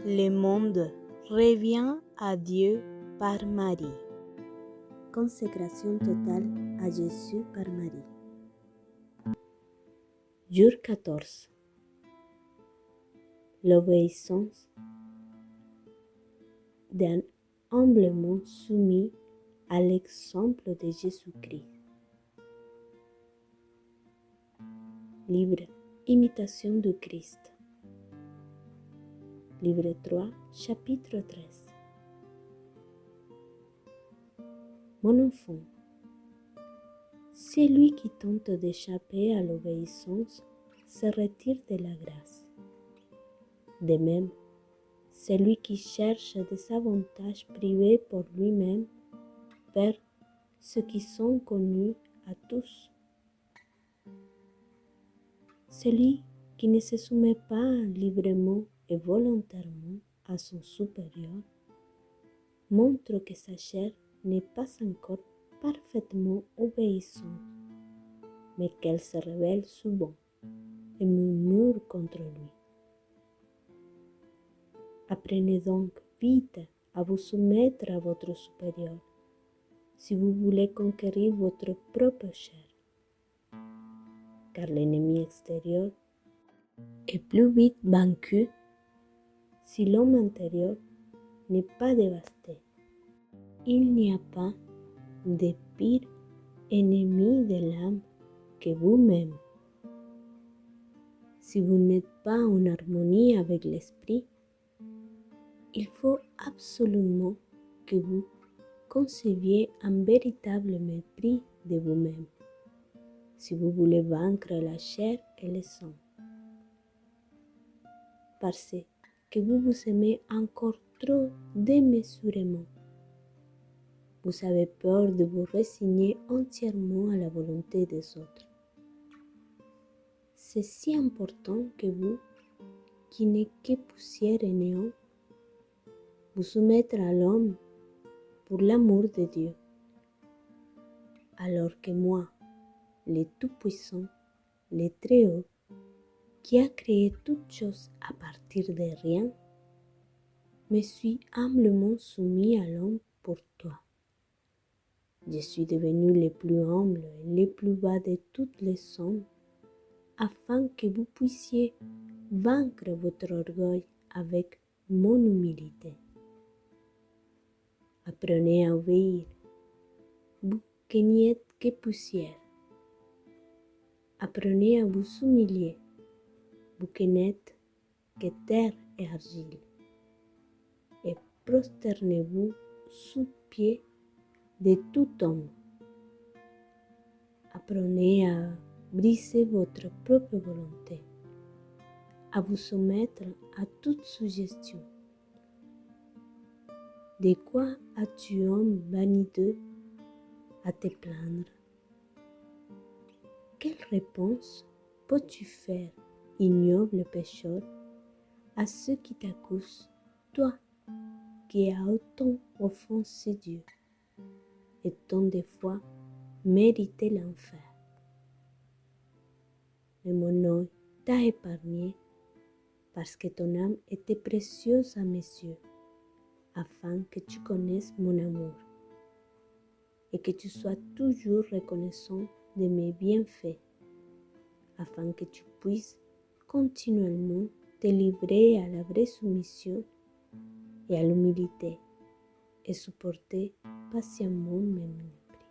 Le monde revient à Dieu par Marie. Consécration totale à Jésus par Marie. Jour 14. L'obéissance d'un humblement soumis à l'exemple de Jésus-Christ. Livre Imitation du Christ. Livre 3, chapitre 13. Mon enfant, celui qui tente d'échapper à l'obéissance se retire de la grâce. De même, celui qui cherche des avantages privés pour lui-même perd ceux qui sont connus à tous. Celui qui ne se soumet pas librement et volontairement à son supérieur montre que sa chair n'est pas encore parfaitement obéissante, mais qu'elle se rebelle souvent et murmure contre lui. Apprenez donc vite à vous soumettre à votre supérieur si vous voulez conquérir votre propre chair, car l'ennemi extérieur est plus vite vaincu si l'homme intérieur n'est pas dévasté. Il n'y a pas de pire ennemi de l'âme que vous-même. Si vous n'êtes pas en harmonie avec l'esprit, il faut absolument que vous conceviez un véritable mépris de vous-même si vous voulez vaincre la chair et le sang. Parce que vous vous aimez encore trop démesurément. Vous avez peur de vous résigner entièrement à la volonté des autres. C'est si important que vous, qui n'êtes que poussière et néant, vous soumettre à l'homme pour l'amour de Dieu. Alors que moi, le Tout-Puissant, le Très-Haut, qui a créé toutes choses à partir de rien, me suis humblement soumis à l'homme pour toi. Je suis devenu le plus humble et le plus bas de toutes les hommes, afin que vous puissiez vaincre votre orgueil avec mon humilité. Apprenez à obéir, vous qui n'êtes que poussière. Apprenez à vous humilier, vous qui n'êtes que terre et argile. Et prosternez-vous sous pied de tout homme. Apprenez à briser votre propre volonté, à vous soumettre à toute suggestion. De quoi as-tu, homme vaniteux, à te plaindre? Quelle réponse peux-tu faire, ignoble pécheur, à ceux qui t'accusent, toi qui as autant offensé Dieu et tant de fois mérité l'enfer? Mais mon œil t'a épargné parce que ton âme était précieuse à mes yeux, afin que tu connaisses mon amour et que tu sois toujours reconnaissant de mes bienfaits, afin que tu puisses continuellement te livrer à la vraie soumission et à l'humilité et supporter patiemment mes mépris.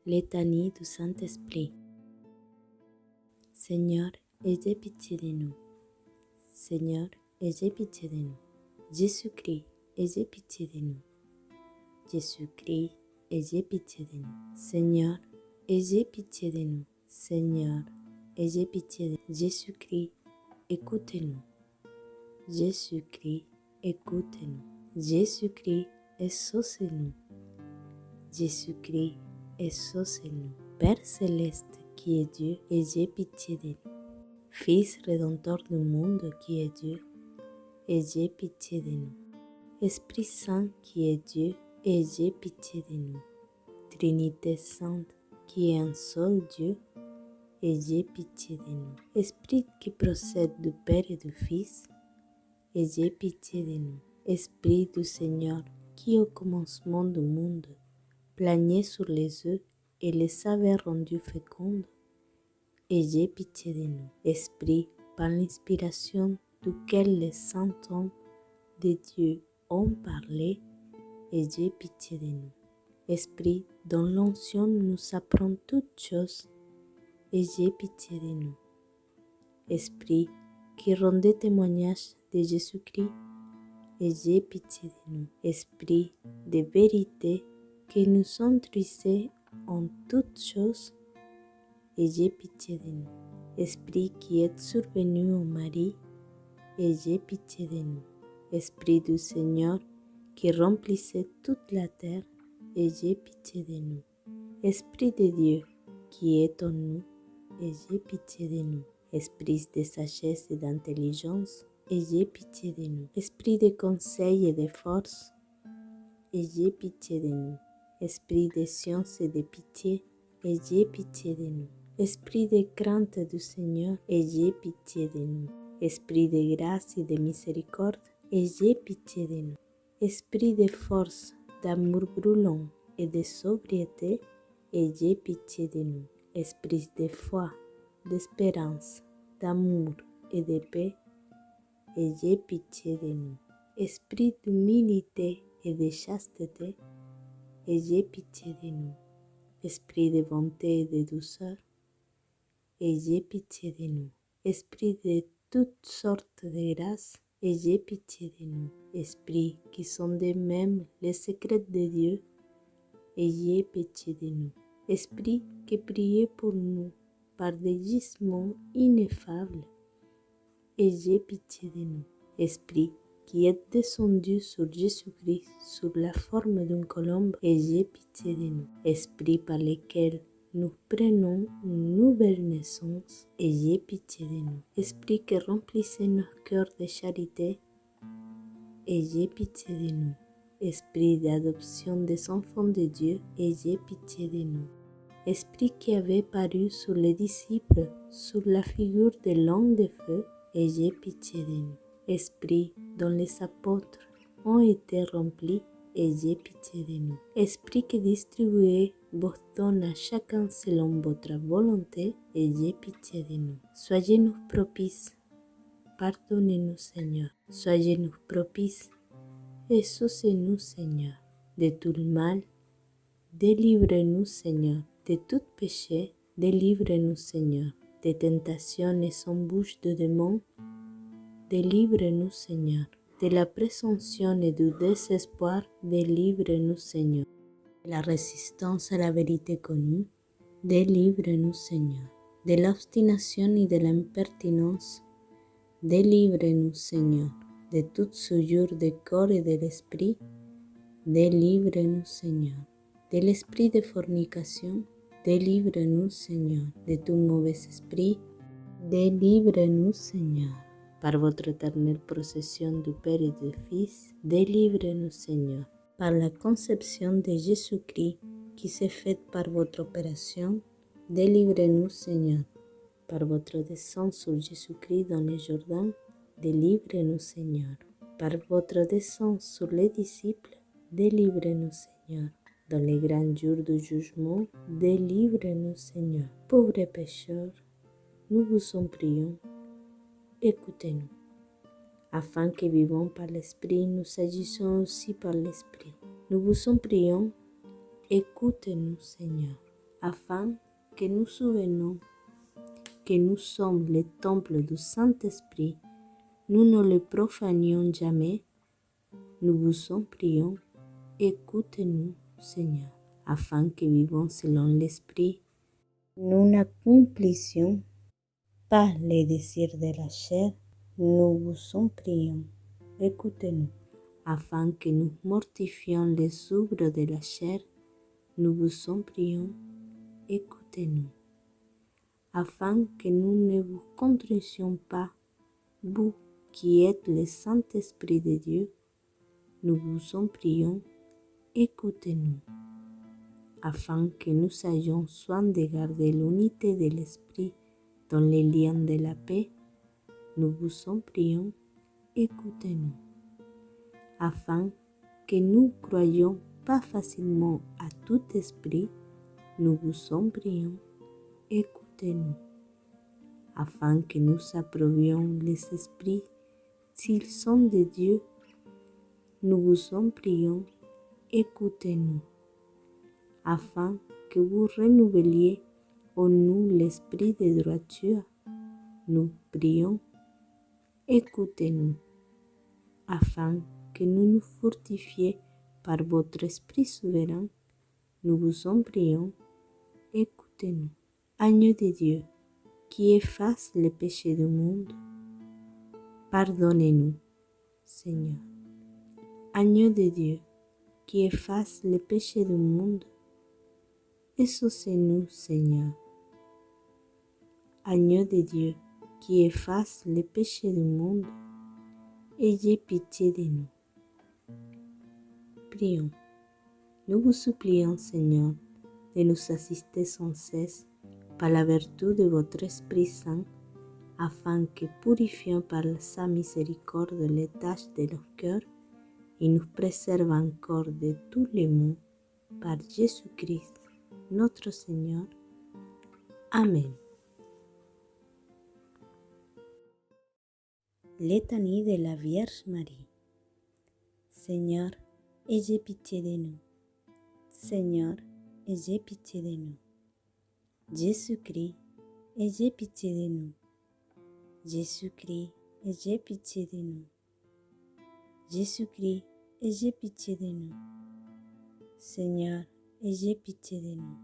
Litanie du Saint-Esprit. Seigneur, ayez pitié de nous. Seigneur, ayez pitié de nous. Jésus-Christ, ayez pitié de nous. Jésus-Christ, ayez pitié de nous. Seigneur, ayez pitié de nous. Seigneur, ayez pitié de nous. Jésus-Christ, écoutez-nous. Jésus-Christ, écoutez-nous. Jésus-Christ, exaucez-nous. Jésus-Christ, exaucez-nous. Père céleste qui est Dieu, ayez pitié de nous. Fils rédempteur du monde qui est Dieu, ayez pitié de nous. Esprit Saint qui est Dieu, ayez pitié de nous. Trinité Sainte, qui est un seul Dieu, ayez pitié de nous. Esprit qui procède du Père et du Fils, ayez pitié de nous. Esprit du Seigneur, qui au commencement du monde planiez sur les œufs et les avez rendus fécondes, ayez pitié de nous. Esprit, par l'inspiration duquel les saints hommes de Dieu ont parlé, ayez pitié de nous. Esprit, dont l'onction nous apprend toutes choses, ayez pitié de nous. Esprit, qui rendait témoignage de Jésus-Christ, ayez pitié de nous. Esprit de vérité, qui nous instruisait en toutes choses, ayez pitié de nous. Esprit qui est survenu au Marie, ayez pitié de nous. Esprit du Seigneur, qui remplissait toute la terre, ayez pitié de nous. Esprit de Dieu, qui est en nous, ayez pitié de nous. Esprit de sagesse et d'intelligence, ayez pitié de nous. Esprit de conseil et de force, ayez pitié de nous. Esprit de science et de pitié, ayez pitié de nous. Esprit de crainte du Seigneur, ayez pitié de nous. Esprit de grâce et de miséricorde, ayez pitié de nous. Esprit de force, d'amour brûlant et de sobriété, ayez pitié de nous. Esprit de foi, d'espérance, d'amour et de paix, ayez pitié de nous. Esprit d'humilité et de chasteté, ayez pitié de nous. Esprit de bonté et de douceur, ayez pitié de nous. Esprit de toutes sortes de grâces, ayez pitié de nous. Esprit qui sondez même les secrets de Dieu, ayez pitié de nous. Esprit qui priez pour nous par des gisements ineffables, ayez pitié de nous. Esprit qui est descendu sur Jésus-Christ sous la forme d'une colombe, ayez pitié de nous. Esprit par lequel nous prenons une nouvelle naissance, ayez pitié de nous. Esprit qui remplissez nos cœurs de charité, ayez pitié de nous. Esprit d'adoption des enfants de Dieu, ayez pitié de nous. Esprit qui avait paru sur les disciples sous la figure de l'homme de feu, ayez pitié de nous. Esprit dont les apôtres ont été remplis, ayez pitié de nous. Esprit qui distribuez vos dons à chacun selon votre volonté, ayez pitié de nous. Soyez-nous propices, pardonnez-nous Seigneur. Soyez-nous propices, exaucez-nous Seigneur. De tout le mal, délivrez-nous Seigneur. De tout péché, délivrez-nous Seigneur. Des tentations et embûches de démons, délivrez-nous Seigneur. De la présomption et du désespoir, délivrez-nous Seigneur. De la résistance à la vérité connue, délivrez-nous Seigneur. De l'obstination et de l'impertinence, délivrez-nous Seigneur. De toute souillure du corps et de l'esprit, délivrez-nous Seigneur. De l'esprit de fornication, délivrez-nous Seigneur. De tout mauvais esprit, délivrez-nous Seigneur. Par votre éternelle procession du Père et du Fils, délivrez-nous Seigneur. Par la conception de Jésus-Christ qui s'est faite par votre opération, délivrez-nous Seigneur. Par votre descente sur Jésus-Christ dans le Jourdain, délivrez-nous Seigneur. Par votre descente sur les disciples, délivrez-nous Seigneur. Dans les grands jours du jugement, délivrez-nous Seigneur. Pauvres pécheurs, nous vous en prions, écoutez-nous. Afin que vivons par l'Esprit, nous agissons aussi par l'Esprit. Nous vous en prions, écoutez-nous Seigneur. Afin que nous souvenons que nous sommes le temple du Saint-Esprit, nous ne le profanions jamais. Nous vous en prions, écoutez-nous Seigneur. Afin que vivons selon l'Esprit, nous n'accomplissions pas les désirs de la chair. Nous vous en prions, écoutez-nous. Afin que nous mortifions les œuvres de la chair, nous vous en prions, écoutez-nous. Afin que nous ne vous contritions pas, vous qui êtes le Saint-Esprit de Dieu, nous vous en prions, écoutez-nous. afin que nous ayons soin de garder l'unité de l'esprit dans les liens de la paix, nous vous en prions, écoutez-nous. Afin que nous croyions pas facilement à tout esprit, nous vous en prions, écoutez-nous. Afin que nous approuvions les esprits s'ils sont de Dieu, nous vous en prions, écoutez-nous. Afin que vous renouveliez en nous l'esprit de droiture, nous prions, écoutez-nous. Afin que nous nous fortifiez par votre esprit souverain, nous vous en prions, écoutez-nous. Agneau de Dieu, qui efface les péchés du monde, pardonnez-nous, Seigneur. Agneau de Dieu, qui efface les péchés du monde, exaucez-nous, Seigneur. Agneau de Dieu, qui efface les péchés du monde, ayez pitié de nous. Prions. Nous vous supplions, Seigneur, de nous assister sans cesse par la vertu de votre Esprit Saint, afin que, purifiant par sa miséricorde les tâches de nos cœurs, il nous préserve encore de tous les maux, par Jésus-Christ, notre Seigneur. Amen. Litanie de la Vierge Marie. Seigneur, ayez pitié de nous. Seigneur, ayez pitié de nous. Jésus-Christ, ayez pitié de nous. Jésus-Christ, ayez pitié de nous. Jésus-Christ, ayez pitié de nous. Seigneur, ayez pitié de nous.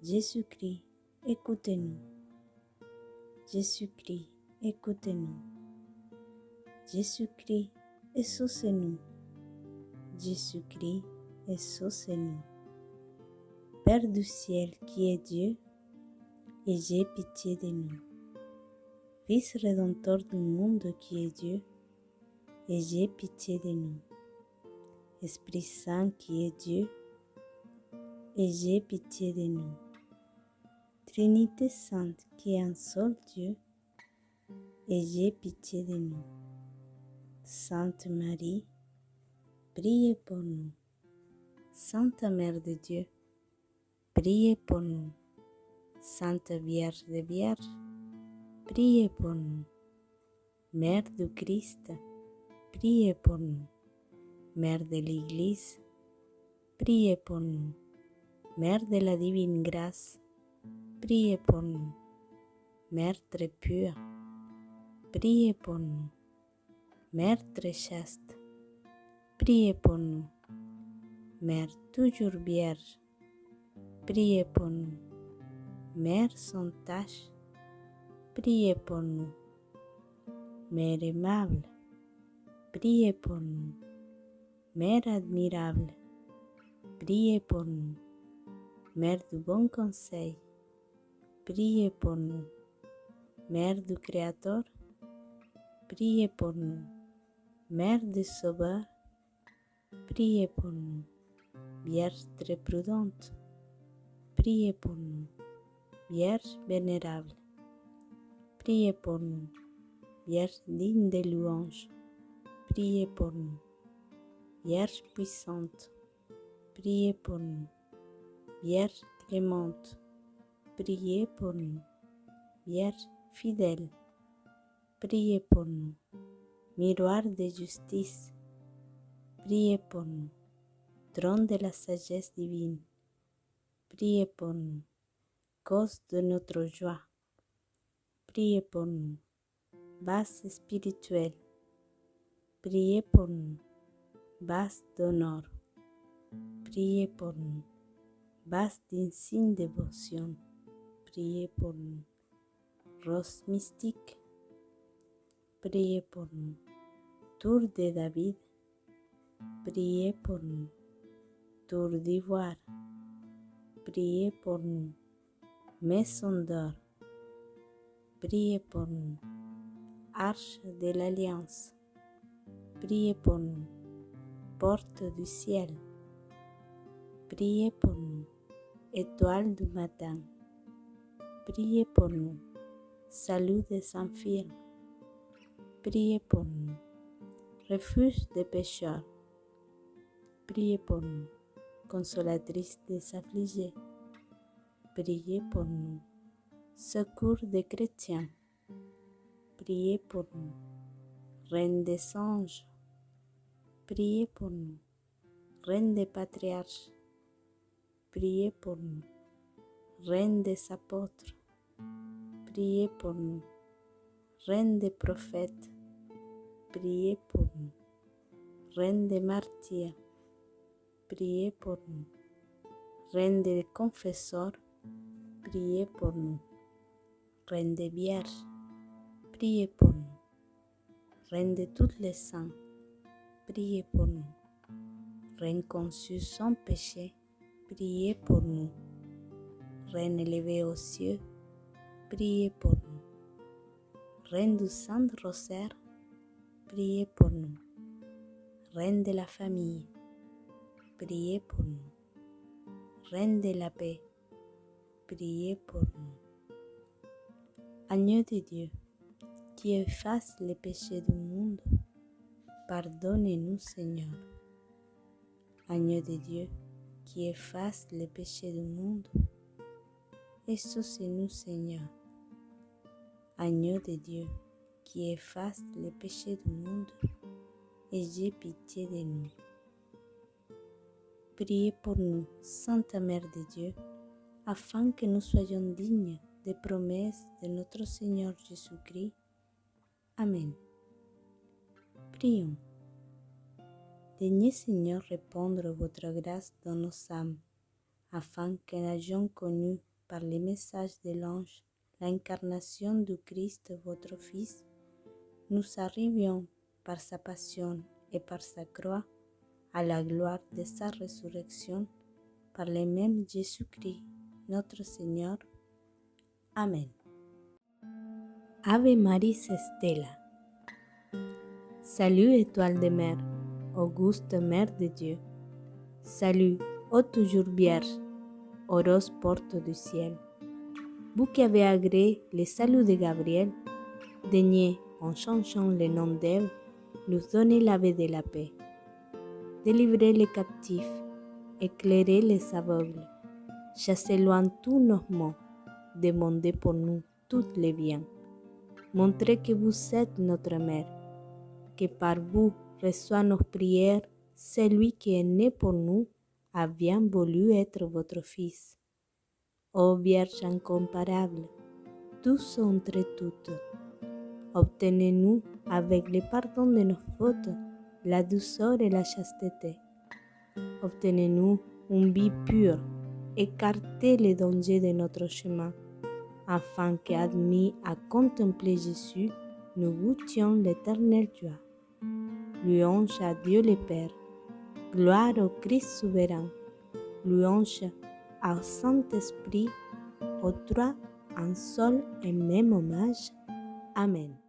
Jésus-Christ, écoutez-nous. Jésus-Christ, écoutez-nous. Jésus-Christ, exaucez-nous. Jésus-Christ, exaucez-nous. Père du ciel qui est Dieu, ayez pitié de nous. Fils rédempteur du monde qui est Dieu, ayez pitié de nous. Esprit Saint qui est Dieu, ayez pitié de nous. Trinité Sainte qui est un seul Dieu, ayez pitié de nous. Sainte Marie, priez pour nous. Sainte Mère de Dieu, priez pour nous. Sainte Vierge des Vierges, priez pour nous. Mère du Christ, priez pour nous. Mère de l'Église, priez pour nous. Mère de la divine grâce, priez pour nous. Mère très pure, priez pour nous. Mère très chaste, priez pour nous. Mère toujours vierge, priez pour nous. Mère sans tache, priez pour nous. Mère aimable, priez pour nous. Mère admirable, priez pour nous. Mère du bon conseil, priez pour nous. Mère du Créateur, priez pour nous. Mère du Sauveur, priez pour nous. Vierge très prudente, priez pour nous. Vierge vénérable, priez pour nous. Vierge digne de louange, priez pour nous. Vierge puissante, priez pour nous. Vierge clémente, priez pour nous. Vierge fidèle, priez pour nous. Miroir de justice, priez pour nous. Trône de la sagesse divine, priez pour nous. Cause de notre joie, priez pour nous. Base spirituelle, priez pour nous. Base d'honneur, priez pour nous. Base d'insigne dévotion, priez pour nous. Rose mystique, priez pour nous. Tour de David, priez pour nous. Tour d'ivoire, priez pour nous. Maison d'or, priez pour nous. Arche de l'Alliance, priez pour nous. Porte du ciel, priez pour nous. Étoile du matin, priez pour nous. Salut des infirmes, priez pour nous. Refuge des pécheurs, priez pour nous. Consolatrice des affligés, priez pour nous. Secours des chrétiens, priez pour nous. Reine des anges, priez pour nous. Reine des patriarches, priez pour nous. Reine des apôtres, priez pour nous. Reine des prophètes, priez pour nous. Reine des martyrs, priez pour nous. Reine des confesseurs, priez pour nous. Reine des vierges, priez pour nous. Reine de tous les saints, priez pour nous. Reine conçue sans péché, priez pour nous. Reine élevée aux cieux, priez pour nous. Reine du Saint-Rosaire, priez pour nous. Reine de la famille, priez pour nous. Reine de la paix, priez pour nous. Agneau de Dieu, qui efface les péchés du monde, pardonnez-nous, Seigneur. Agneau de Dieu, qui efface les péchés du monde, exaucez-nous, Seigneur. Agneau de Dieu, qui efface les péchés du monde, ayez pitié de nous. Priez pour nous, Sainte Mère de Dieu, afin que nous soyons dignes des promesses de notre Seigneur Jésus-Christ. Amen. Prions. Daignez, Seigneur, répandre votre grâce dans nos âmes, afin qu'en ayant connu par les messages de l'ange l'incarnation du Christ, votre Fils, nous arrivions par sa passion et par sa croix à la gloire de sa résurrection, par le même Jésus-Christ, notre Seigneur. Amen. Ave Maris Stella. Salut, étoile de mer, auguste Mère de Dieu. Salut, ô toujours vierge, heureuse porte du ciel. Vous qui avez agréé le salut de Gabriel, daignez, en changeant le nom d'Ève, nous donner l'ave de la paix. Délivrez les captifs, éclairez les aveugles, chassez loin tous nos maux, demandez pour nous tous les biens. Montrez que vous êtes notre mère, que par vous reçoit nos prières celui qui est né pour nous a bien voulu être votre Fils. Ô Vierge incomparable, douce entre toutes, obtenez-nous avec le pardon de nos fautes, la douceur et la chasteté. Obtenez-nous une vie pure, écartez les dangers de notre chemin, afin qu'admis à contempler Jésus, nous goûtions l'éternelle joie. Louange à Dieu le Père, gloire au Christ souverain, louange au Saint-Esprit, aux trois un seul et même hommage. Amen.